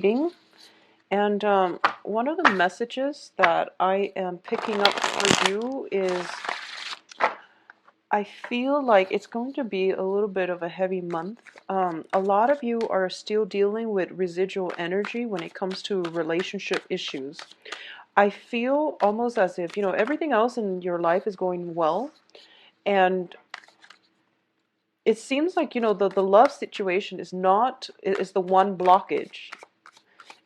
reading. And one of the messages that I am picking up for you is I feel like it's going to be a little bit of a heavy month. A lot of you are still dealing with residual energy when it comes to relationship issues. I feel almost as if, everything else in your life is going well. And it seems like, the love situation is the one blockage.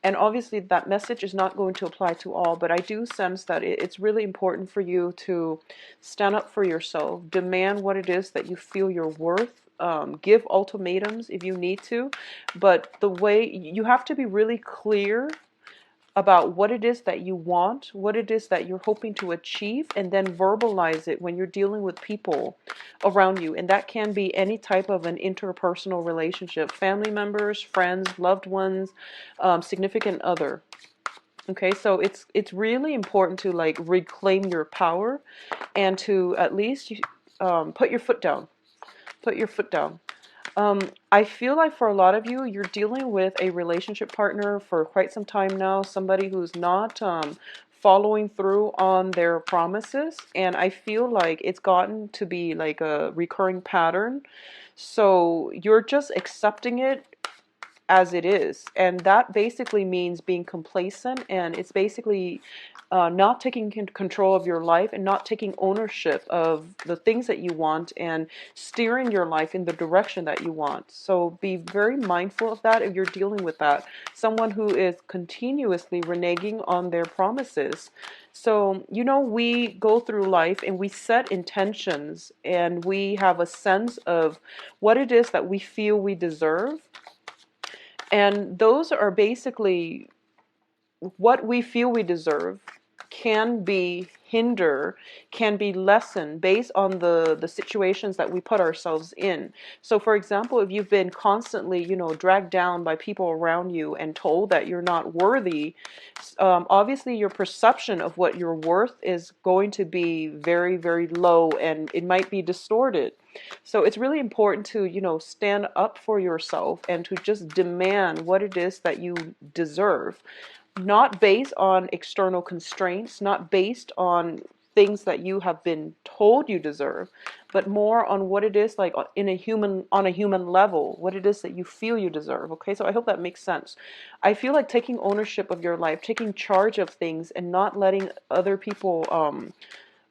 And obviously that message is not going to apply to all, but I do sense that it's really important for you to stand up for yourself, demand what it is that you feel you're worth, give ultimatums if you need to, but the way you have to be really clear about what it is that you want, what it is that you're hoping to achieve, and then verbalize it when you're dealing with people around you. And that can be any type of an interpersonal relationship, family members, friends, loved ones, significant other. Okay, so it's really important to like reclaim your power and to at least put your foot down. Put your foot down. I feel like for a lot of you, you're dealing with a relationship partner for quite some time now, somebody who's not following through on their promises, and I feel like it's gotten to be like a recurring pattern. So you're just accepting it as it is, and that basically means being complacent, and it's basically not taking control of your life and not taking ownership of the things that you want and steering your life in the direction that you want. So be very mindful of that if you're dealing with that, someone who is continuously reneging on their promises. So we go through life and we set intentions and we have a sense of what it is that we feel we deserve, and those are basically what we feel we deserve can be lessened based on the situations that we put ourselves in. So for example, if you've been constantly dragged down by people around you and told that you're not worthy, obviously your perception of what you're worth is going to be very, very low, and it might be distorted. So it's really important to stand up for yourself and to just demand what it is that you deserve, not based on external constraints, not based on things that you have been told you deserve, but more on what it is like on a human level, what it is that you feel you deserve. Okay, so I hope that makes sense. I feel like taking ownership of your life, taking charge of things, and not letting other people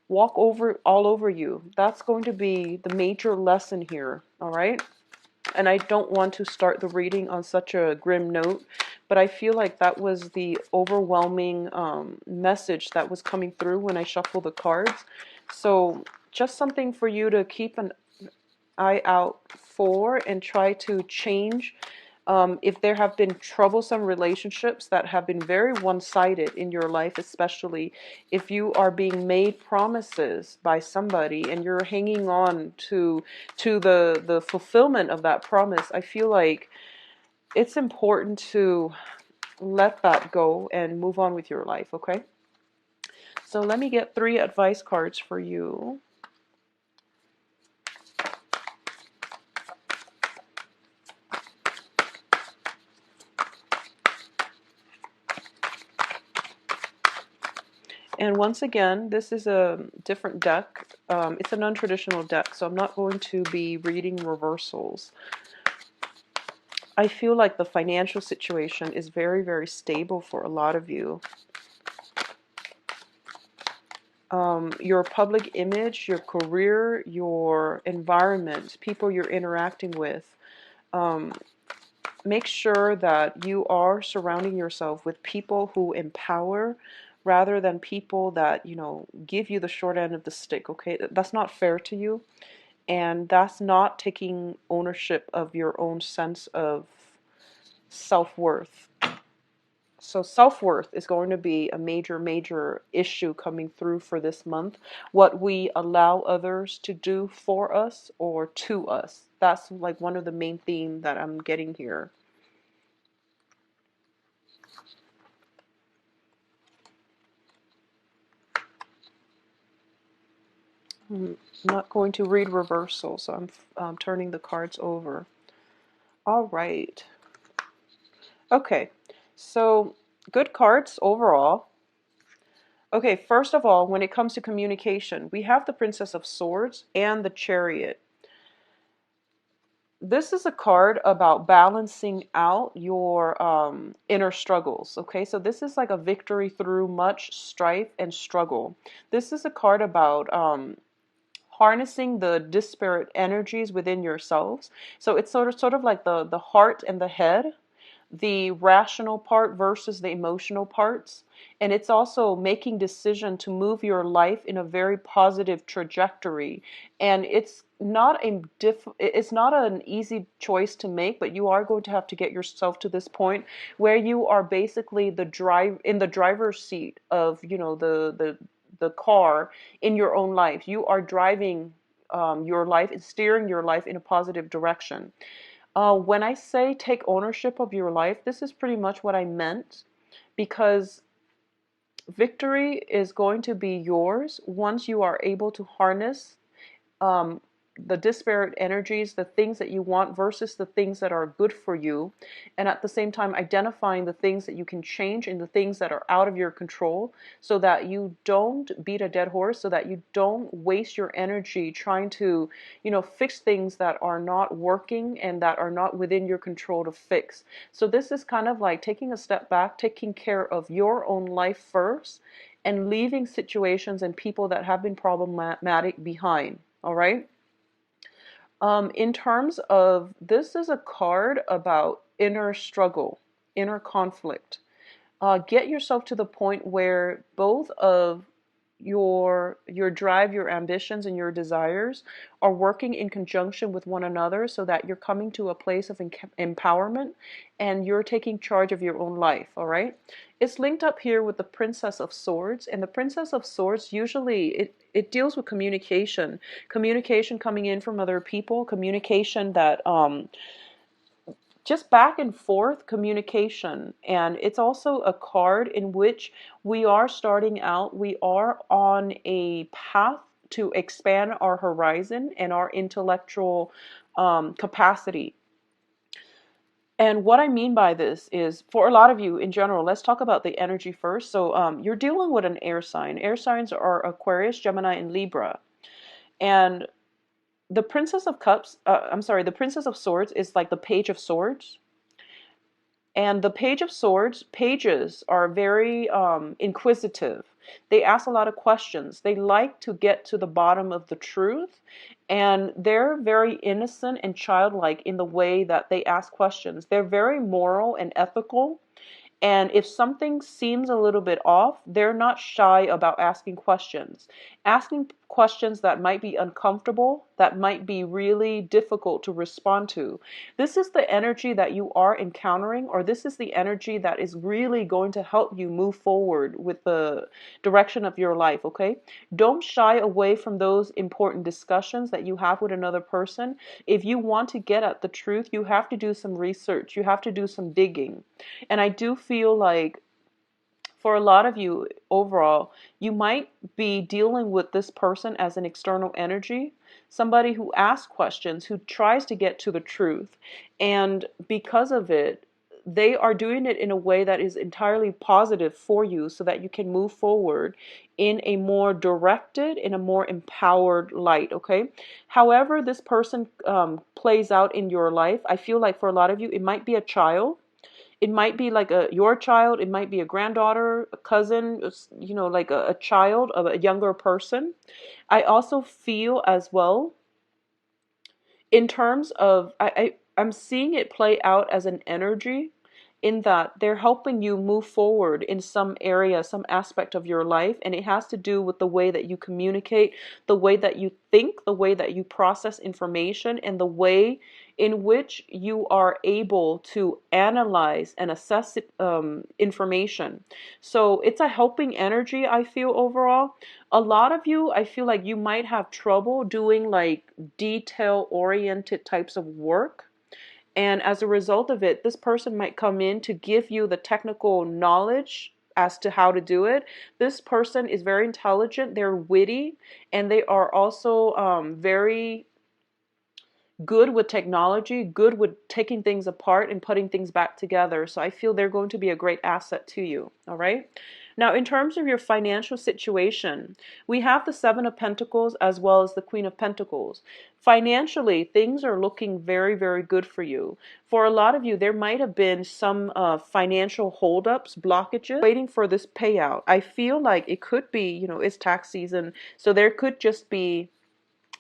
walk over all over you. That's going to be the major lesson here. All right. And I don't want to start the reading on such a grim note, but I feel like that was the overwhelming message that was coming through when I shuffled the cards. So just something for you to keep an eye out for and try to change. If there have been troublesome relationships that have been very one-sided in your life, especially if you are being made promises by somebody and you're hanging on to the fulfillment of that promise, I feel like it's important to let that go and move on with your life, okay? So let me get 3 advice cards for you. And once again, this is a different deck. It's a non-traditional deck, so I'm not going to be reading reversals. I feel like the financial situation is very, very stable for a lot of you. Your public image, your career, your environment, people you're interacting with. Make sure that you are surrounding yourself with people who empower rather than people that, give you the short end of the stick, okay? That's not fair to you, and that's not taking ownership of your own sense of self-worth. So self-worth is going to be a major, major issue coming through for this month. What we allow others to do for us or to us. That's like one of the main themes that I'm getting here. I'm not going to read reversal, so I'm turning the cards over. All right. Okay. So, good cards overall. Okay, first of all, when it comes to communication, we have the Princess of Swords and the Chariot. This is a card about balancing out your inner struggles. Okay, so this is like a victory through much strife and struggle. This is a card about harnessing the disparate energies within yourselves. So it's sort of like the heart and the head, the rational part versus the emotional parts. And it's also making decision to move your life in a very positive trajectory. And it's not an easy choice to make, but you are going to have to get yourself to this point where you are basically in the driver's seat of, the car in your own life. You are driving your life and steering your life in a positive direction. When I say take ownership of your life, this is pretty much what I meant, because victory is going to be yours once you are able to harness um, the disparate energies, the things that you want versus the things that are good for you, and at the same time identifying the things that you can change and the things that are out of your control, so that you don't beat a dead horse, so that you don't waste your energy trying to, fix things that are not working and that are not within your control to fix. So this is kind of like taking a step back, taking care of your own life first, and leaving situations and people that have been problematic behind. All right. In terms of, this is a card about inner struggle, inner conflict. Get yourself to the point where both of your drive, your ambitions, and your desires are working in conjunction with one another, so that you're coming to a place of empowerment and you're taking charge of your own life. All right. It's linked up here with the Princess of Swords, and the Princess of Swords usually it deals with communication coming in from other people, communication that just back and forth communication. And it's also a card in which we are starting out, we are on a path to expand our horizon and our intellectual capacity. And what I mean by this is, for a lot of you in general, let's talk about the energy first. So you're dealing with an air sign. Air signs are Aquarius, Gemini, and Libra. And the Princess of Cups, the Princess of Swords is like the Page of Swords. And the Page of Swords, pages are very inquisitive. They ask a lot of questions. They like to get to the bottom of the truth. And they're very innocent and childlike in the way that they ask questions. They're very moral and ethical. And if something seems a little bit off, they're not shy about asking questions. Asking questions that might be uncomfortable, that might be really difficult to respond to. This is the energy that you are encountering, or this is the energy that is really going to help you move forward with the direction of your life, okay? Don't shy away from those important discussions that you have with another person. If you want to get at the truth, you have to do some research, you have to do some digging. And I do feel like for a lot of you overall, you might be dealing with this person as an external energy, somebody who asks questions, who tries to get to the truth. And because of it, they are doing it in a way that is entirely positive for you, so that you can move forward in a more directed, in a more empowered light, okay? However this person plays out in your life, I feel like for a lot of you, it might be a child. It might be like your child. It might be a granddaughter, a cousin, like a child of a younger person. I also feel as well, in terms of, I'm seeing it play out as an energy, in that they're helping you move forward in some area, some aspect of your life, and it has to do with the way that you communicate, the way that you think, the way that you process information, and the way in which you are able to analyze and assess information. So it's a helping energy, I feel, overall. A lot of you, I feel like you might have trouble doing like detail oriented types of work. And as a result of it, this person might come in to give you the technical knowledge as to how to do it. This person is very intelligent, they're witty, and they are also very good with technology, good with taking things apart and putting things back together. So I feel they're going to be a great asset to you. All right. Now, in terms of your financial situation, we have the Seven of Pentacles as well as the Queen of Pentacles. Financially, things are looking very, very good for you. For a lot of you, there might have been some financial holdups, blockages, waiting for this payout. I feel like it could be, it's tax season, so there could just be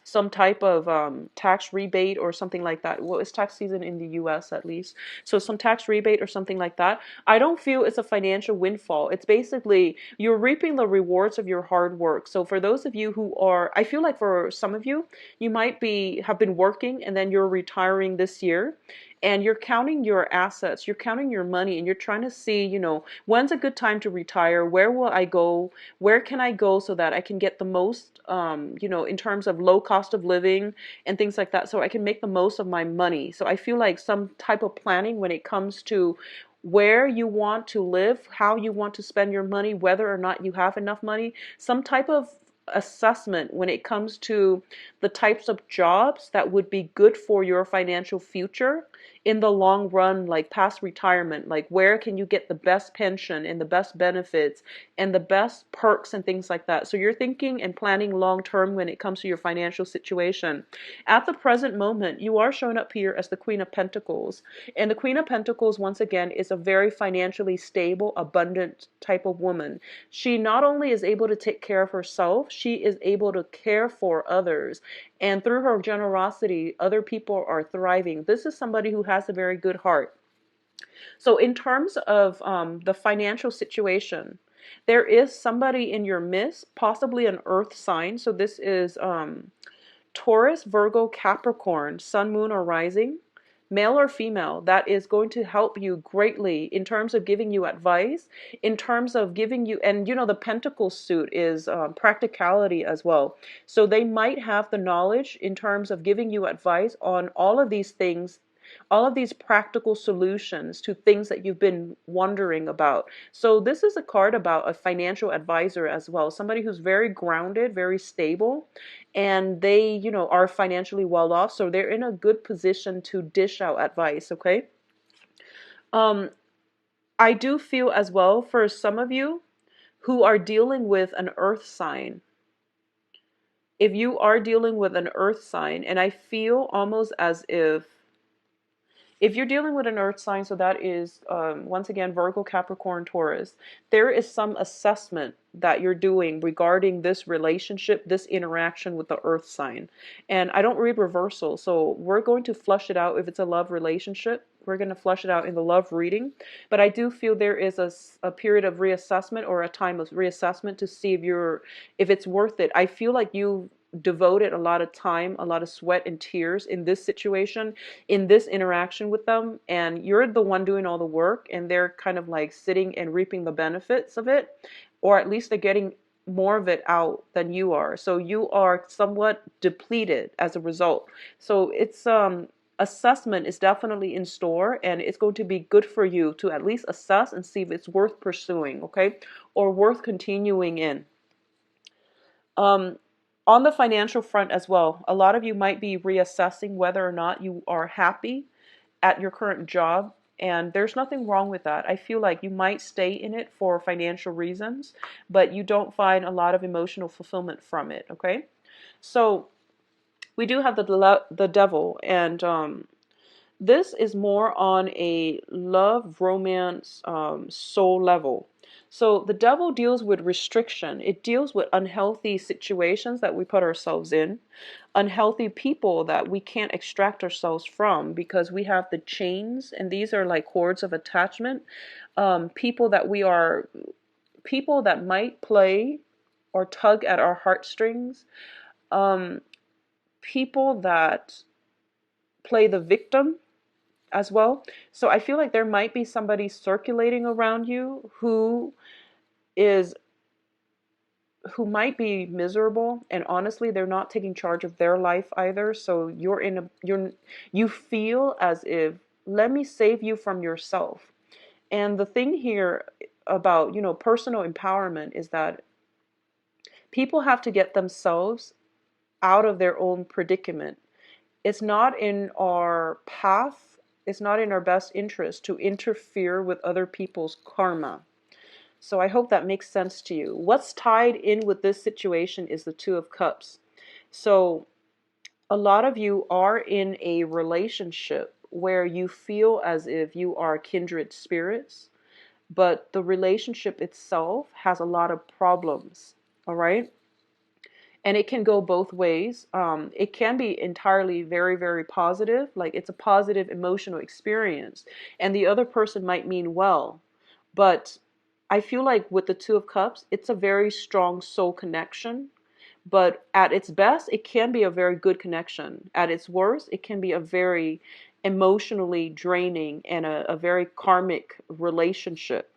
some type of tax rebate or something like that. Well, it's tax season in the US at least. So some tax rebate or something like that. I don't feel it's a financial windfall. It's basically you're reaping the rewards of your hard work. So for those of you who are, I feel like for some of you, you might have been working and then you're retiring this year. And you're counting your assets, you're counting your money, and you're trying to see, when's a good time to retire? Where will I go? Where can I go so that I can get the most, in terms of low cost of living and things like that, so I can make the most of my money. So I feel like some type of planning when it comes to where you want to live, how you want to spend your money, whether or not you have enough money, some type of assessment when it comes to the types of jobs that would be good for your financial future in the long run, like past retirement, like where can you get the best pension and the best benefits and the best perks and things like that. So you're thinking and planning long term when it comes to your financial situation. At the present moment, you are showing up here as the Queen of Pentacles. And the Queen of Pentacles, once again, is a very financially stable, abundant type of woman. She not only is able to take care of herself, she is able to care for others. And through her generosity, other people are thriving. This is somebody who has a very good heart. So in terms of the financial situation, there is somebody in your midst, possibly an earth sign. So this is Taurus, Virgo, Capricorn, Sun, Moon, or Rising, male or female, that is going to help you greatly in terms of giving you advice, in terms of giving you, and the Pentacle suit is practicality as well. So they might have the knowledge in terms of giving you advice on all of these things, all of these practical solutions to things that you've been wondering about. So this is a card about a financial advisor as well, somebody who's very grounded, very stable, and they, are financially well off, so they're in a good position to dish out advice, okay? I do feel as well for some of you who are dealing with an earth sign. If you are dealing with an earth sign, and I feel almost as if you're dealing with an earth sign, so that is, once again, Virgo, Capricorn, Taurus, there is some assessment that you're doing regarding this relationship, this interaction with the earth sign. And I don't read reversal, so we're going to flush it out if it's a love relationship. We're going to flush it out in the love reading. But I do feel there is a period of reassessment or a time of reassessment to see if it's worth it. I feel like you devoted a lot of time, a lot of sweat and tears in this situation, in this interaction with them, and you're the one doing all the work, and they're kind of like sitting and reaping the benefits of it, or at least they're getting more of it out than you are. So you are somewhat depleted as a result. So it's assessment is definitely in store, and it's going to be good for you to at least assess and see if it's worth pursuing, okay, or worth continuing in. On the financial front as well, a lot of you might be reassessing whether or not you are happy at your current job, and there's nothing wrong with that. I feel like you might stay in it for financial reasons, but you don't find a lot of emotional fulfillment from it, okay? So we do have the devil, and this is more on a love, romance, soul level. So the devil deals with restriction. It deals with unhealthy situations that we put ourselves in, unhealthy people that we can't extract ourselves from because we have the chains, and these are like cords of attachment. People that might play or tug at our heartstrings. People that play the victim as well. So I feel like there might be somebody circulating around you who might be miserable, and honestly they're not taking charge of their life either. So you feel as if, let me save you from yourself. And the thing here about, personal empowerment is that people have to get themselves out of their own predicament. it's not in our path, it's not in our best interest to interfere with other people's karma. So I hope that makes sense to you. What's tied in with this situation is the Two of Cups. So a lot of you are in a relationship where you feel as if you are kindred spirits, but the relationship itself has a lot of problems. All right. And it can go both ways. It can be entirely very, very positive, like it's a positive emotional experience, and the other person might mean well. But I feel like with the Two of Cups, it's a very strong soul connection. But at its best, it can be a very good connection. At its worst, it can be a very emotionally draining and a very karmic relationship.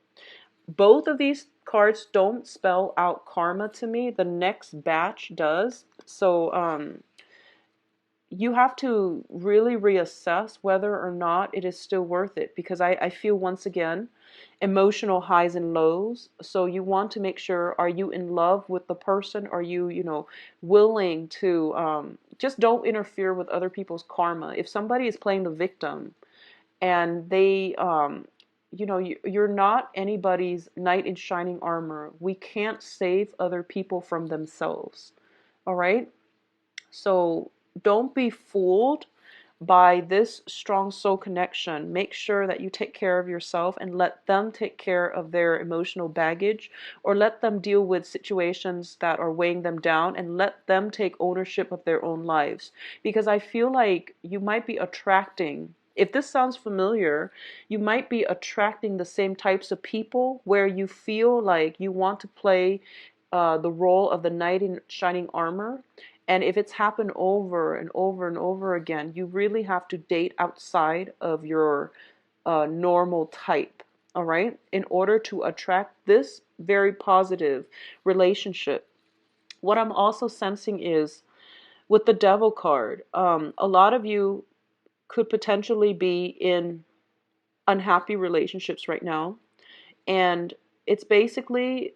Both of these cards don't spell out karma to me. The next batch does. So you have to really reassess whether or not it is still worth it, because I feel, once again, emotional highs and lows. So you want to make sure, are you in love with the person? Are you, willing to just don't interfere with other people's karma. If somebody is playing the victim and they you're not anybody's knight in shining armor. We can't save other people from themselves. All right? So don't be fooled by this strong soul connection. Make sure that you take care of yourself and let them take care of their emotional baggage, or let them deal with situations that are weighing them down, and let them take ownership of their own lives. Because I feel like you might be attracting, if this sounds familiar, you might be attracting the same types of people where you feel like you want to play the role of the knight in shining armor. And if it's happened over and over and over again, you really have to date outside of your normal type, all right, in order to attract this very positive relationship. What I'm also sensing is with the Devil card, a lot of you could potentially be in unhappy relationships right now. And it's basically,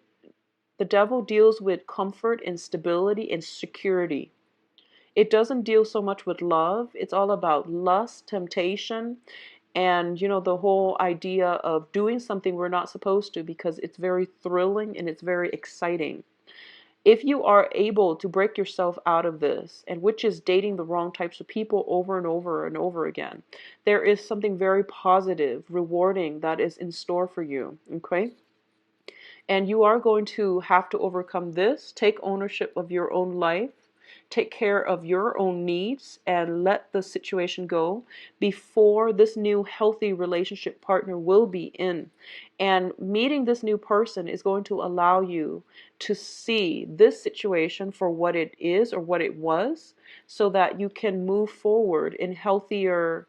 the Devil deals with comfort and stability and security. It doesn't deal so much with love. It's all about lust, temptation, and the whole idea of doing something we're not supposed to, because it's very thrilling and it's very exciting. If you are able to break yourself out of this, and which is dating the wrong types of people over and over and over again, there is something very positive, rewarding that is in store for you. Okay? And you are going to have to overcome this, take ownership of your own life, take care of your own needs, and let the situation go before this new healthy relationship partner will be in. And meeting this new person is going to allow you to see this situation for what it is or what it was, so that you can move forward in healthier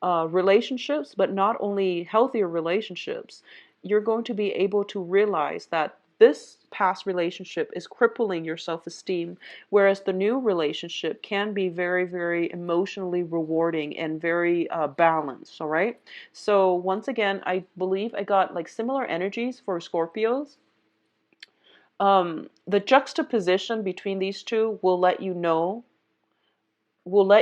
relationships. But not only healthier relationships, you're going to be able to realize that this past relationship is crippling your self-esteem, whereas the new relationship can be very, very emotionally rewarding and very balanced. All right. So once again, I believe I got like similar energies for Scorpios. The juxtaposition between these two will let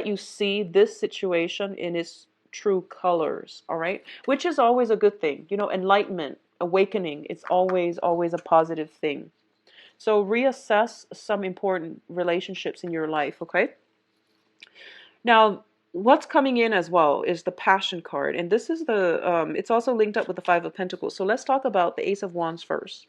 you see this situation in its true colors, all right? Which is always a good thing. Enlightenment, awakening, it's always, always a positive thing. So reassess some important relationships in your life, okay? Now, what's coming in as well is the Passion card. And this is it's also linked up with the Five of Pentacles. So let's talk about the Ace of Wands first.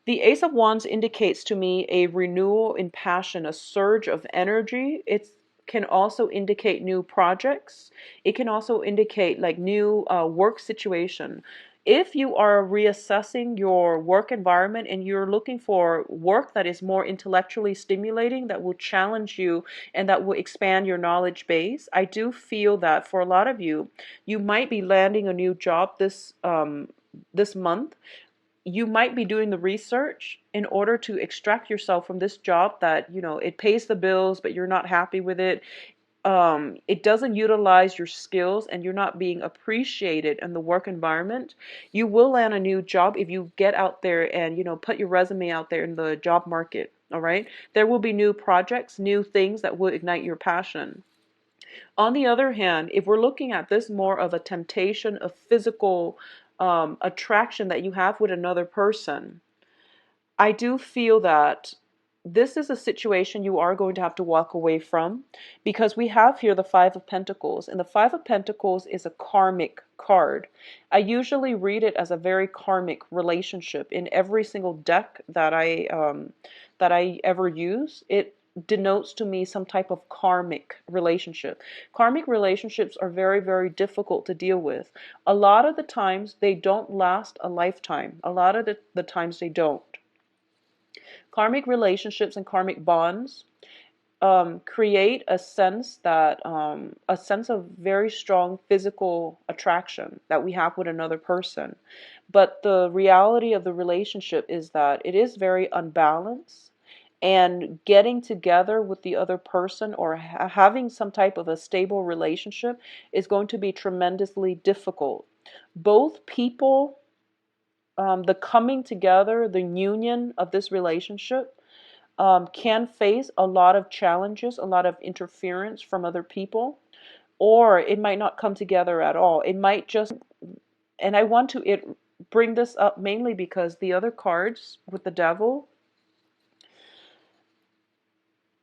The Ace of Wands indicates to me a renewal in passion, a surge of energy. It can also indicate new projects. It can also indicate like new work situation. If you are reassessing your work environment and you're looking for work that is more intellectually stimulating, that will challenge you and that will expand your knowledge base, I do feel that for a lot of you, you might be landing a new job this month. You might be doing the research in order to extract yourself from this job that, it pays the bills, but you're not happy with it. It doesn't utilize your skills and you're not being appreciated in the work environment. You will land a new job if you get out there and, put your resume out there in the job market. All right. There will be new projects, new things that will ignite your passion. On the other hand, if we're looking at this more of a temptation, a physical attraction that you have with another person, I do feel that this is a situation you are going to have to walk away from, because we have here the Five of Pentacles, and the Five of Pentacles is a karmic card. I usually read it as a very karmic relationship in every single deck that I ever use. It denotes to me some type of karmic relationship. Karmic relationships are very, very difficult to deal with. A lot of the times they don't last a lifetime. A lot of the times they don't. Karmic relationships and karmic bonds create a sense of very strong physical attraction that we have with another person. But the reality of the relationship is that it is very unbalanced, and getting together with the other person or having some type of a stable relationship is going to be tremendously difficult. Both people, the coming together, the union of this relationship can face a lot of challenges, a lot of interference from other people, or it might not come together at all. It might just, and I want to bring this up mainly because the other cards with the devil,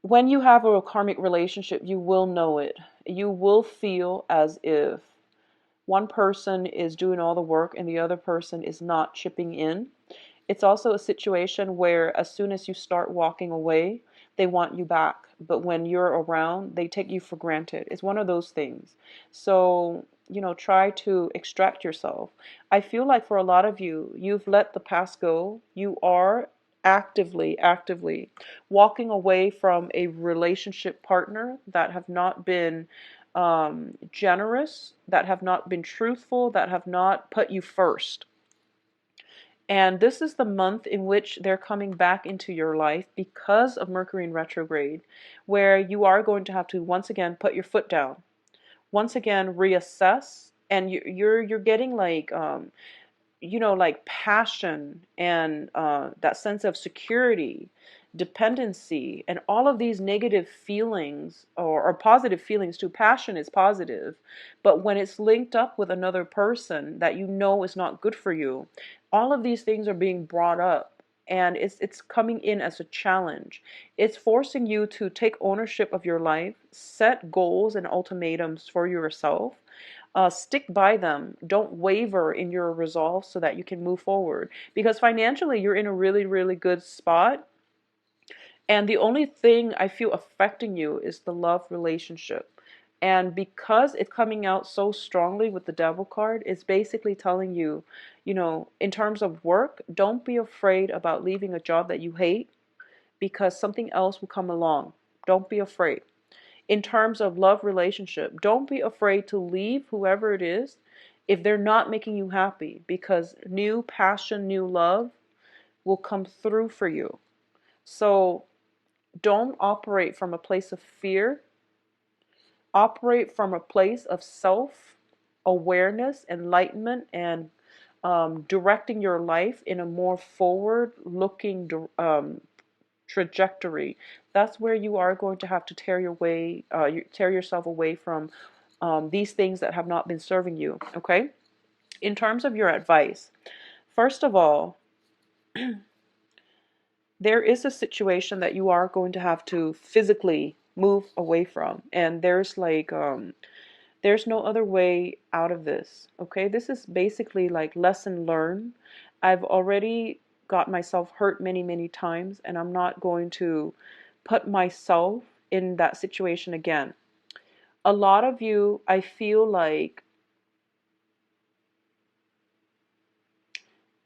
when you have a karmic relationship, you will know it. You will feel as if one person is doing all the work and the other person is not chipping in. It's also a situation where as soon as you start walking away, they want you back. But when you're around, they take you for granted. It's one of those things. So, try to extract yourself. I feel like for a lot of you, you've let the past go. You are actively walking away from a relationship partner that have not been generous, that have not been truthful, that have not put you first. And this is the month in which they're coming back into your life because of Mercury in retrograde, where you are going to have to once again put your foot down, once again reassess, and you're getting like like passion and that sense of security, dependency, and all of these negative feelings or positive feelings too. Passion is positive, but when it's linked up with another person that is not good for you, all of these things are being brought up. And it's coming in as a challenge. It's forcing you to take ownership of your life, set goals and ultimatums for yourself, stick by them. Don't waver in your resolve so that you can move forward. Because financially, you're in a really, really good spot. And the only thing I feel affecting you is the love relationship. And because it's coming out so strongly with the devil card, it's basically telling you, in terms of work, don't be afraid about leaving a job that you hate, because something else will come along. Don't be afraid. In terms of love relationship, don't be afraid to leave whoever it is if they're not making you happy, because new passion, new love will come through for you. So don't operate from a place of fear. Operate from a place of self-awareness, enlightenment, and directing your life in a more forward-looking trajectory. That's where you are going to have to tear yourself away from these things that have not been serving you. Okay? In terms of your advice, first of all, there is a situation that you are going to have to physically move away from, and there's no other way out of this. Okay? This is basically like lesson learned. I've already got myself hurt many, many times, and I'm not going to put myself in that situation again. A lot of you, I feel like,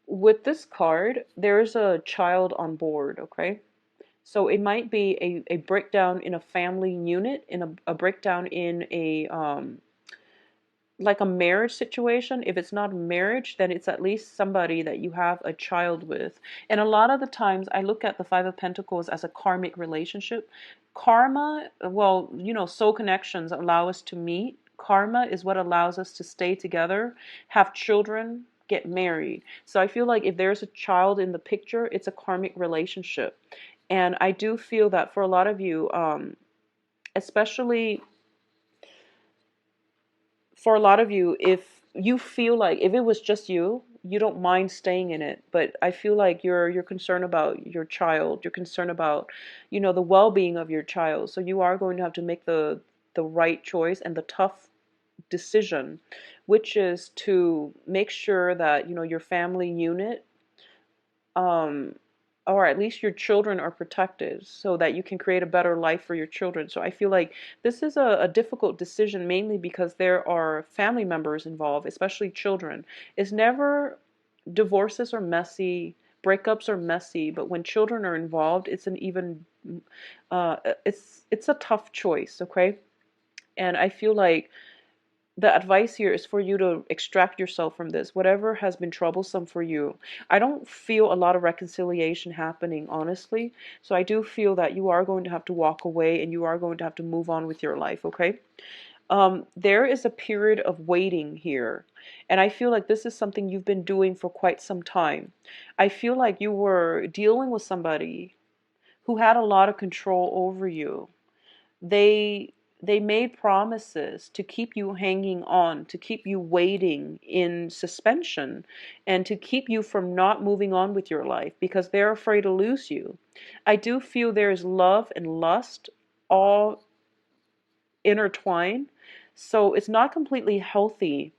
with this card, there's a child on board, okay? So it might be a breakdown in a family unit, in a breakdown in like a marriage situation. If it's not a marriage, then it's at least somebody that you have a child with. And a lot of the times I look at the Five of Pentacles as a karmic relationship. Karma, well, soul connections allow us to meet. Karma is what allows us to stay together, have children, get married. So I feel like if there's a child in the picture, it's a karmic relationship. And I do feel that for a lot of you, especially for a lot of you, if you feel like if it was just you, you don't mind staying in it. But I feel like you're concerned about your child. You're concerned about, the well-being of your child. So you are going to have to make the right choice and the tough decision, which is to make sure that, your family unit, um, or at least your children are protected so that you can create a better life for your children. So I feel like this is a difficult decision, mainly because there are family members involved, especially children. It's never, divorces are messy, breakups are messy, but when children are involved, it's an even, it's a tough choice, okay? And I feel like the advice here is for you to extract yourself from this, whatever has been troublesome for you. I don't feel a lot of reconciliation happening, honestly. So I do feel that you are going to have to walk away and you are going to have to move on with your life, okay? There is a period of waiting here. And I feel like this is something you've been doing for quite some time. I feel like you were dealing with somebody who had a lot of control over you. They made promises to keep you hanging on, to keep you waiting in suspension, and to keep you from not moving on with your life because they're afraid to lose you. I do feel there is love and lust all intertwined, so it's not completely healthy,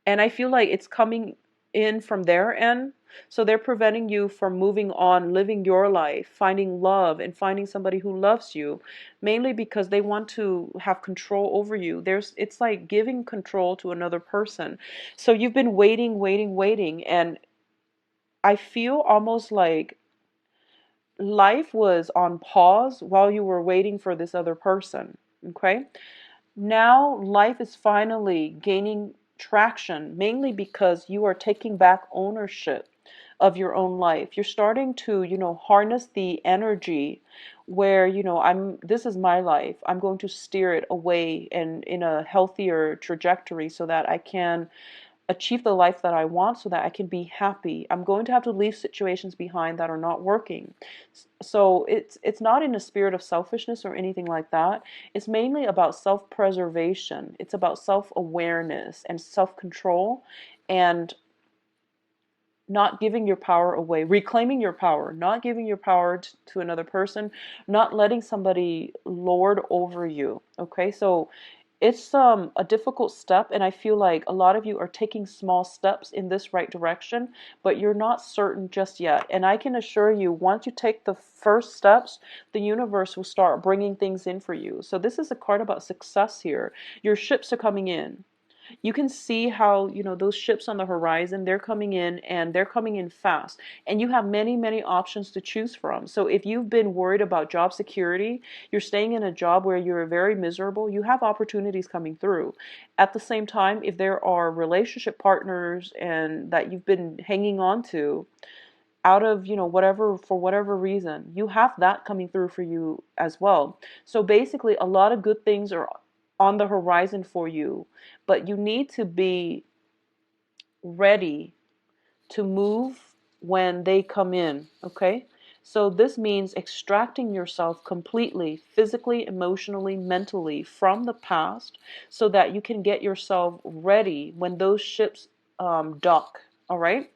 and I feel like it's coming in from their end. So they're preventing you from moving on, living your life, finding love, and finding somebody who loves you, mainly because they want to have control over you. It's like giving control to another person. So you've been waiting, waiting, waiting, and I feel almost like life was on pause while you were waiting for this other person. Okay? Now life is finally gaining traction, mainly because you are taking back ownership of your own life. You're starting to, harness the energy where, this is my life. I'm going to steer it away and in a healthier trajectory so that I can achieve the life that I want, so that I can be happy. I'm going to have to leave situations behind that are not working. So it's not in a spirit of selfishness or anything like that. It's mainly about self-preservation. It's about self-awareness and self-control, and not giving your power away, reclaiming your power, not giving your power to another person, not letting somebody lord over you. Okay, so it's a difficult step, and I feel like a lot of you are taking small steps in this right direction, but you're not certain just yet. And I can assure you, once you take the first steps, the universe will start bringing things in for you. So this is a card about success here. Your ships are coming in. You can see how, those ships on the horizon, they're coming in, and they're coming in fast. And you have many, many options to choose from. So if you've been worried about job security, you're staying in a job where you're very miserable, you have opportunities coming through. At the same time, if there are relationship partners and that you've been hanging on to out of, whatever, for whatever reason, you have that coming through for you as well. So basically, a lot of good things are on the horizon for you, but you need to be ready to move when they come in, okay? So this means extracting yourself completely, physically, emotionally, mentally from the past so that you can get yourself ready when those ships dock, all right?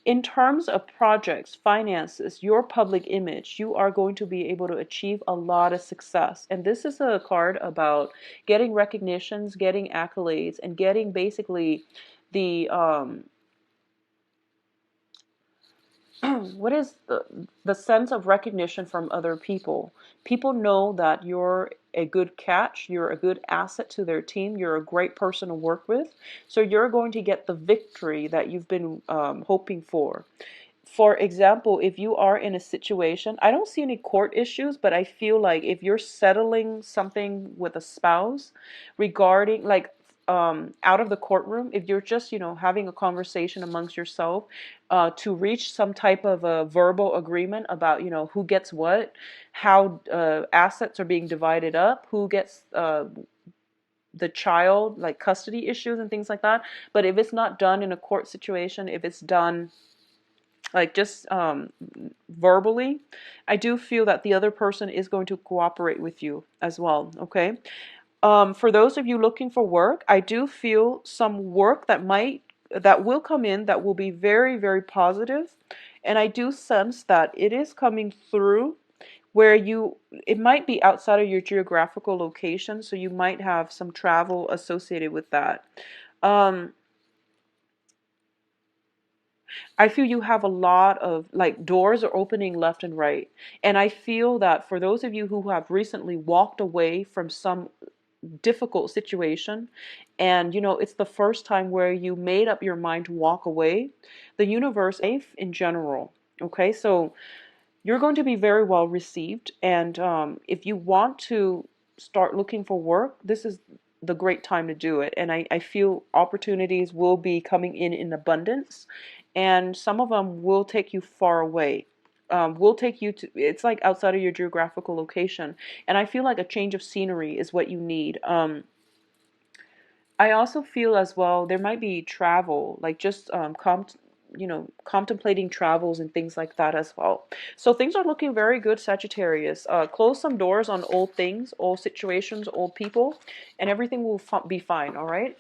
In terms of projects, finances, your public image, you are going to be able to achieve a lot of success. And this is a card about getting recognitions, getting accolades, and getting basically the what is the sense of recognition from other people. People know that you're a good catch, you're a good asset to their team, you're a great person to work with. So you're going to get the victory that you've been hoping for. For example, if you are in a situation, I don't see any court issues, but I feel like if you're settling something with a spouse regarding, like, out of the courtroom, if you're just, having a conversation amongst yourself to reach some type of a verbal agreement about, who gets what, how assets are being divided up, who gets the child, like custody issues and things like that. But if it's not done in a court situation, if it's done like just verbally, I do feel that the other person is going to cooperate with you as well, okay? For those of you looking for work, I do feel some work that will come in that will be very, very positive. And I do sense that it is coming through where it might be outside of your geographical location, so you might have some travel associated with that. Um, I feel you have a lot of like doors are opening left and right. And I feel that for those of you who have recently walked away from some difficult situation, and it's the first time where you made up your mind to walk away, the universe, life in general, okay? So you're going to be very well received. And if you want to start looking for work, this is the great time to do it. And I feel opportunities will be coming in abundance, and some of them will take you far away. Will take you to, it's like outside of your geographical location. And I feel like a change of scenery is what you need. I also feel as well there might be travel, like just contemplating travels and things like that as well. So things are looking very good, Sagittarius. Close some doors on old things, old situations, old people, and everything will be fine. All right.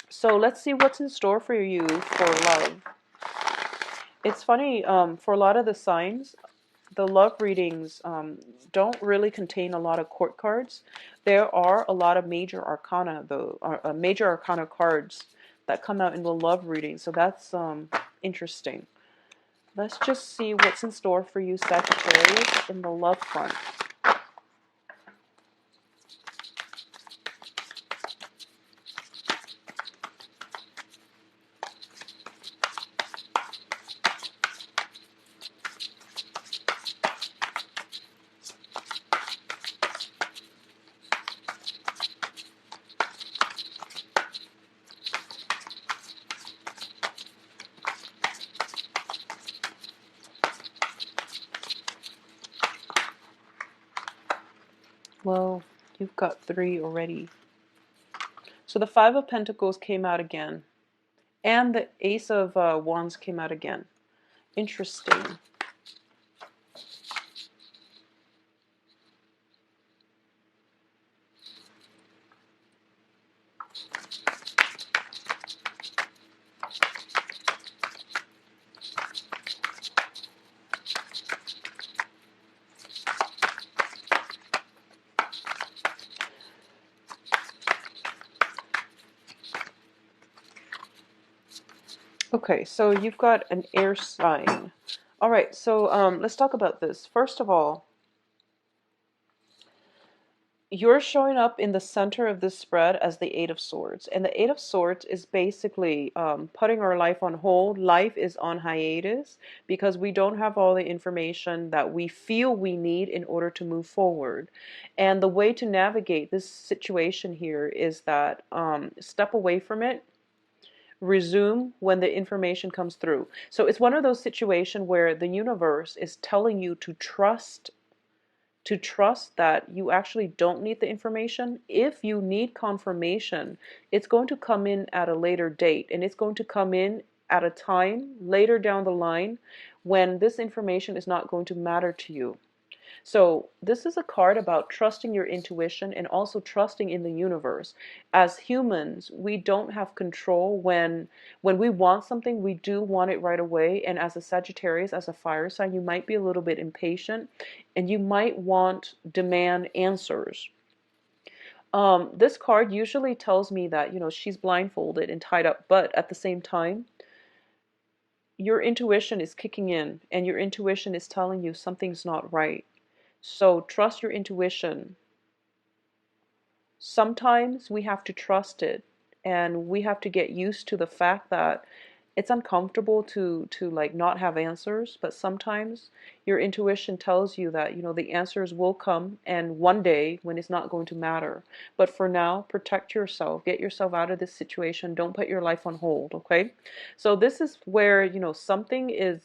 So let's see what's in store for you for love. It's funny, for a lot of the signs, the love readings don't really contain a lot of court cards. There are a lot of major arcana, though, major arcana cards that come out in the love reading. So that's interesting. Let's just see what's in store for you, Sagittarius, in the love front. Well, you've got 3 already. So the 5 of Pentacles came out again. And the Ace of Wands came out again. Interesting. Okay, so you've got an air sign. All right, so let's talk about this. First of all, you're showing up in the center of this spread as the Eight of Swords. And the Eight of Swords is basically putting our life on hold. Life is on hiatus because we don't have all the information that we feel we need in order to move forward. And the way to navigate this situation here is that step away from it, resume when the information comes through. So it's one of those situations where the universe is telling you to trust that you actually don't need the information. If you need confirmation, it's going to come in at a later date, and it's going to come in at a time later down the line when this information is not going to matter to you. So this is a card about trusting your intuition and also trusting in the universe. As humans, we don't have control. When we want something, we do want it right away. And as a Sagittarius, as a fire sign, you might be a little bit impatient and you might demand answers. This card usually tells me that, she's blindfolded and tied up, but at the same time, your intuition is kicking in and your intuition is telling you something's not right. So trust your intuition. Sometimes we have to trust it, and we have to get used to the fact that it's uncomfortable to like not have answers, but sometimes your intuition tells you that the answers will come and one day when it's not going to matter. But for now, protect yourself, get yourself out of this situation, don't put your life on hold, okay? So this is where something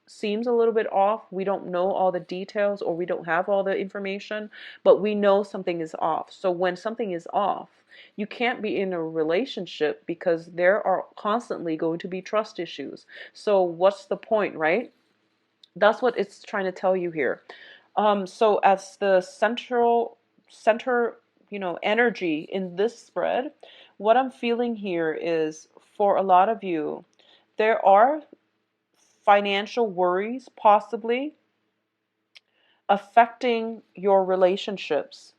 seems a little bit off. We don't know all the details or we don't have all the information, but we know something is off. So when something is off, you can't be in a relationship because there are constantly going to be trust issues. So what's the point, right? That's what it's trying to tell you here. So as the central center, energy in this spread, what I'm feeling here is for a lot of you, there are financial worries possibly affecting your relationships.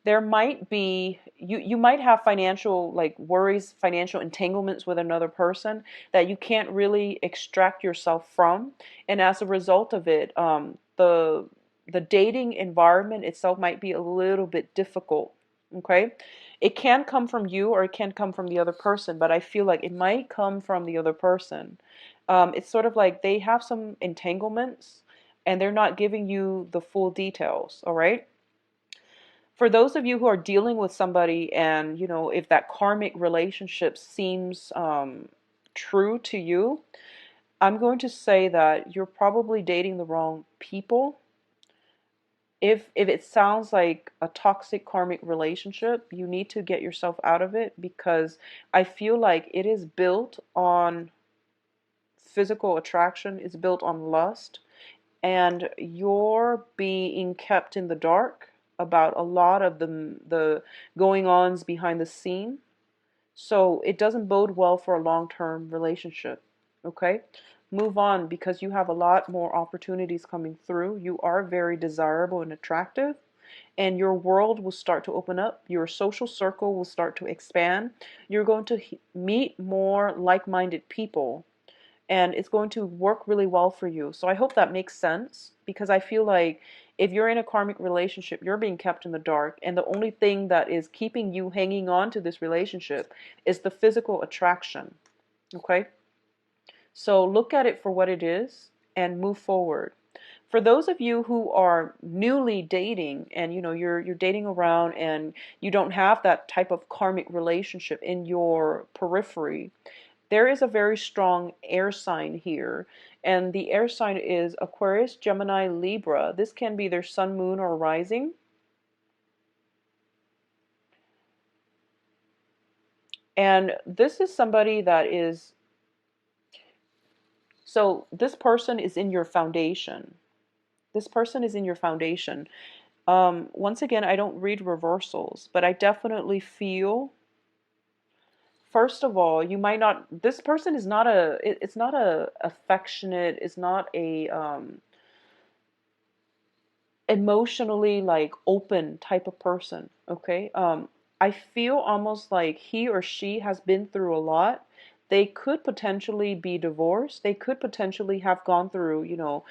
There might be, you might have financial like worries, financial entanglements with another person that you can't really extract yourself from, and as a result of it, the dating environment itself might be a little bit difficult. Okay, it can come from you or it can come from the other person, but I feel like it might come from the other person. It's sort of like they have some entanglements and they're not giving you the full details. All right, for those of you who are dealing with somebody, and if that karmic relationship seems true to you, I'm going to say that you're probably dating the wrong people. If it sounds like a toxic karmic relationship, you need to get yourself out of it, because I feel like it is built on physical attraction, it's built on lust, and you're being kept in the dark about a lot of the going ons behind the scene. So it doesn't bode well for a long-term relationship. Okay? Move on, because you have a lot more opportunities coming through. You are very desirable and attractive, and your world will start to open up. Your social circle will start to expand. You're going to meet more like-minded people, and it's going to work really well for you. So I hope that makes sense, because I feel like if you're in a karmic relationship, you're being kept in the dark, and the only thing that is keeping you hanging on to this relationship is the physical attraction. Okay? So look at it for what it is and move forward. For those of you who are newly dating, and you're dating around and you don't have that type of karmic relationship in your periphery, there is a very strong air sign here, and the air sign is Aquarius, Gemini, Libra. This can be their sun, moon, or rising. And this is somebody that is, so this person is in your foundation. This person is in your foundation. Once again, I don't read reversals, but I definitely feel, first of all, you might not, this person is not it's not a affectionate, it's not a emotionally like open type of person. Okay, I feel almost like he or she has been through a lot. They could potentially be divorced, they could potentially have gone through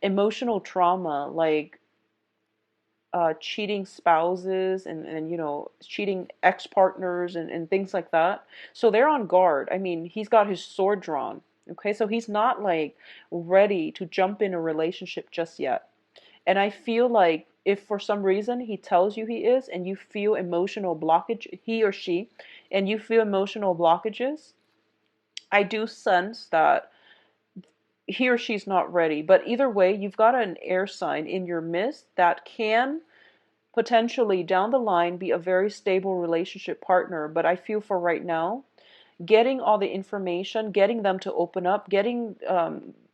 emotional trauma, like cheating spouses, and cheating ex-partners, and things like that. So they're on guard. I mean, he's got his sword drawn. Okay, so he's not like ready to jump in a relationship just yet. And I feel like if for some reason he tells you he is, and you feel emotional blockage, he or she, and you feel emotional blockages, I do sense that he or she's not ready. But either way, you've got an air sign in your midst that can potentially down the line be a very stable relationship partner. But I feel for right now, getting all the information, getting them to open up, getting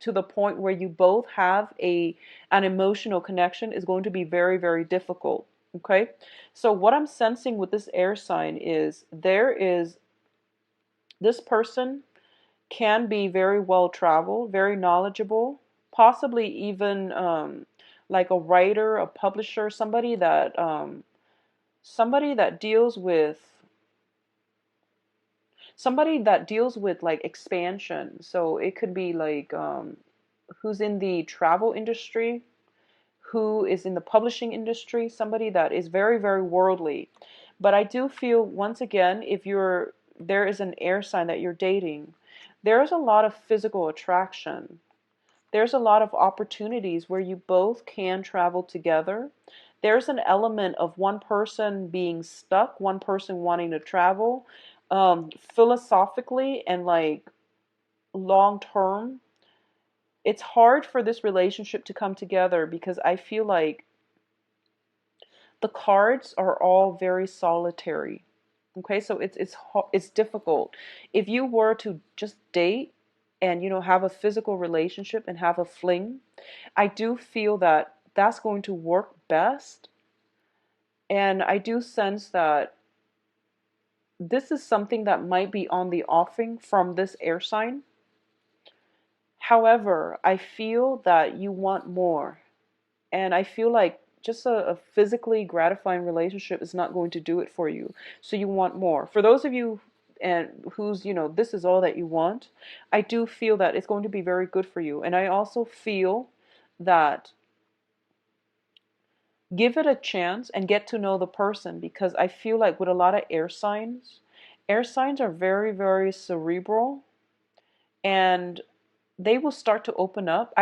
to the point where you both have an emotional connection is going to be very, very difficult. Okay, so what I'm sensing with this air sign is this person can be very well traveled, very knowledgeable, possibly even like a writer, a publisher, somebody that deals with like expansion. So it could be like who's in the travel industry, who is in the publishing industry, somebody that is very, very worldly. But I do feel, once again, if there is an air sign that you're dating, there's a lot of physical attraction. There's a lot of opportunities where you both can travel together. There's an element of one person being stuck, one person wanting to travel. Philosophically and like long term, it's hard for this relationship to come together, because I feel like the cards are all very solitary. Okay, so it's difficult. If you were to just date and have a physical relationship and have a fling, I do feel that that's going to work best And I do sense that this is something that might be on the offing from this air sign. However, I feel that you want more. And I feel like just a physically gratifying relationship is not going to do it for you. So you want more. For those of you and who's, this is all that you want, I do feel that it's going to be very good for you. And I also feel that give it a chance and get to know the person, because I feel like with a lot of air signs are very, very cerebral, and they will start to open up.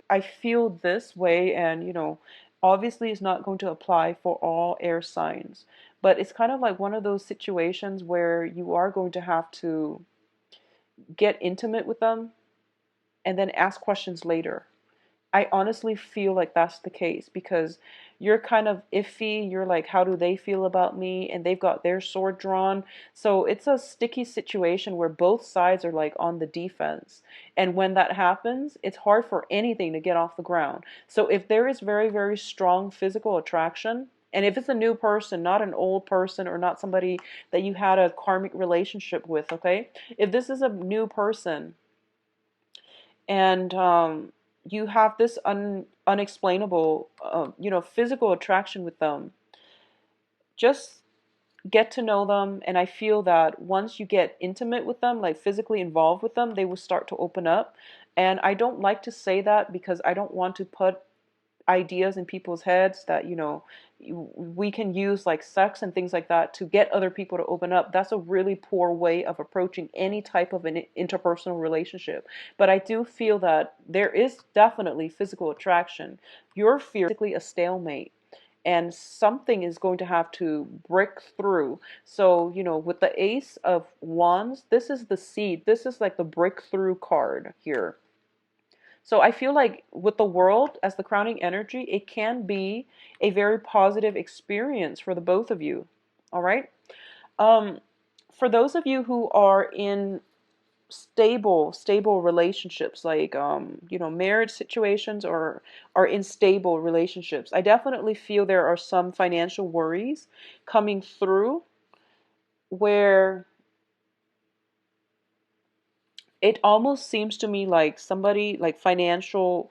I feel this way, and obviously it's not going to apply for all air signs, but it's kind of like one of those situations where you are going to have to get intimate with them and then ask questions later. I honestly feel like that's the case, because you're kind of iffy. You're like, how do they feel about me? And they've got their sword drawn. So it's a sticky situation where both sides are like on the defense. And when that happens, it's hard for anything to get off the ground. So if there is very, very strong physical attraction, and if it's a new person, not an old person or not somebody that you had a karmic relationship with, okay? If this is a new person, and you have this unexplainable, physical attraction with them, just get to know them. And I feel that once you get intimate with them, like physically involved with them, they will start to open up. And I don't like to say that because I don't want to put ideas in people's heads that we can use like sex and things like that to get other people to open up. That's a really poor way of approaching any type of an interpersonal relationship. But I do feel that there is definitely physical attraction. You're physically a stalemate, and something is going to have to break through. So with the Ace of Wands, this is the seed. This is like the breakthrough card here. So I feel like with the World as the crowning energy, it can be a very positive experience for the both of you. All right. Um, for those of you who are in stable relationships, like marriage situations, or are in stable relationships, I definitely feel there are some financial worries coming through, where it almost seems to me like somebody, like financial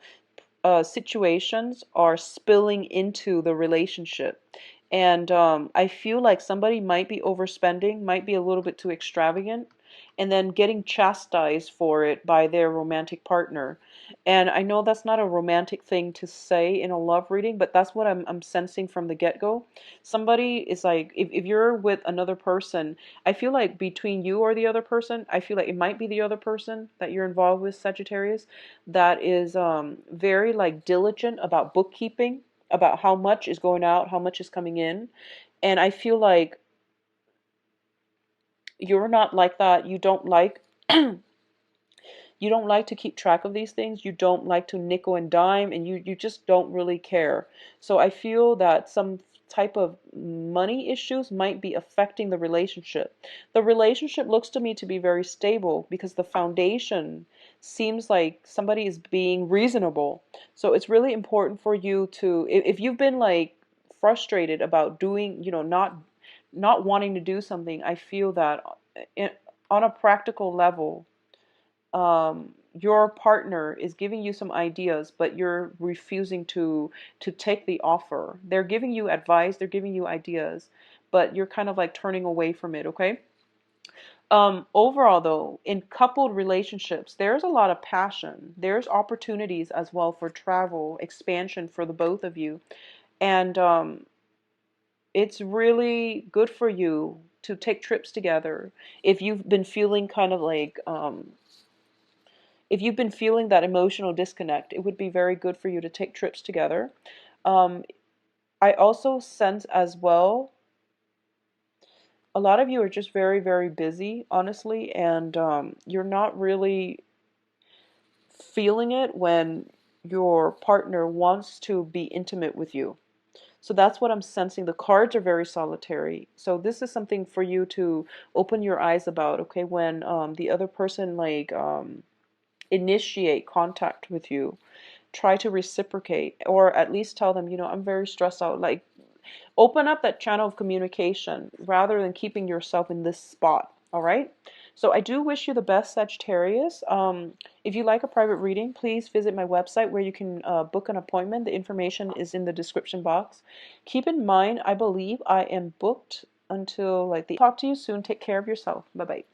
situations are spilling into the relationship. And I feel like somebody might be overspending, might be a little bit too extravagant, and then getting chastised for it by their romantic partner. And I know that's not a romantic thing to say in a love reading, but that's what I'm sensing from the get-go. Somebody is like, if you're with another person, I feel like between you or the other person, I feel like it might be the other person that you're involved with, Sagittarius, that is very like diligent about bookkeeping, about how much is going out, how much is coming in. And I feel like you're not like that. You don't like you don't like to keep track of these things. You don't like to nickel and dime, and you just don't really care. So I feel that some type of money issues might be affecting the relationship. The relationship looks to me to be very stable because the foundation seems like somebody is being reasonable. So it's really important for you to, if you've been like frustrated about doing, not wanting to do something, I feel that in, on a practical level, your partner is giving you some ideas, but you're refusing to take the offer. They're giving you advice, they're giving you ideas, but you're kind of like turning away from it, okay? Overall though, in coupled relationships, there's a lot of passion. There's opportunities as well for travel, expansion for the both of you. And it's really good for you to take trips together. If you've been feeling kind of like if you've been feeling that emotional disconnect, it would be very good for you to take trips together. Um, I also sense as well, a lot of you are just very, very busy, honestly, and you're not really feeling it when your partner wants to be intimate with you. So that's what I'm sensing. The cards are very solitary. So this is something for you to open your eyes about, okay? When the other person like initiate contact with you, try to reciprocate, or at least tell them, I'm very stressed out. Like, Open up that channel of communication rather than keeping yourself in this spot. All right. So I do wish you the best, Sagittarius. If you like a private reading, please visit my website where you can book an appointment. The information is in the description box. Keep in mind, I believe I am booked until like the. Talk to you soon. Take care of yourself. Bye bye.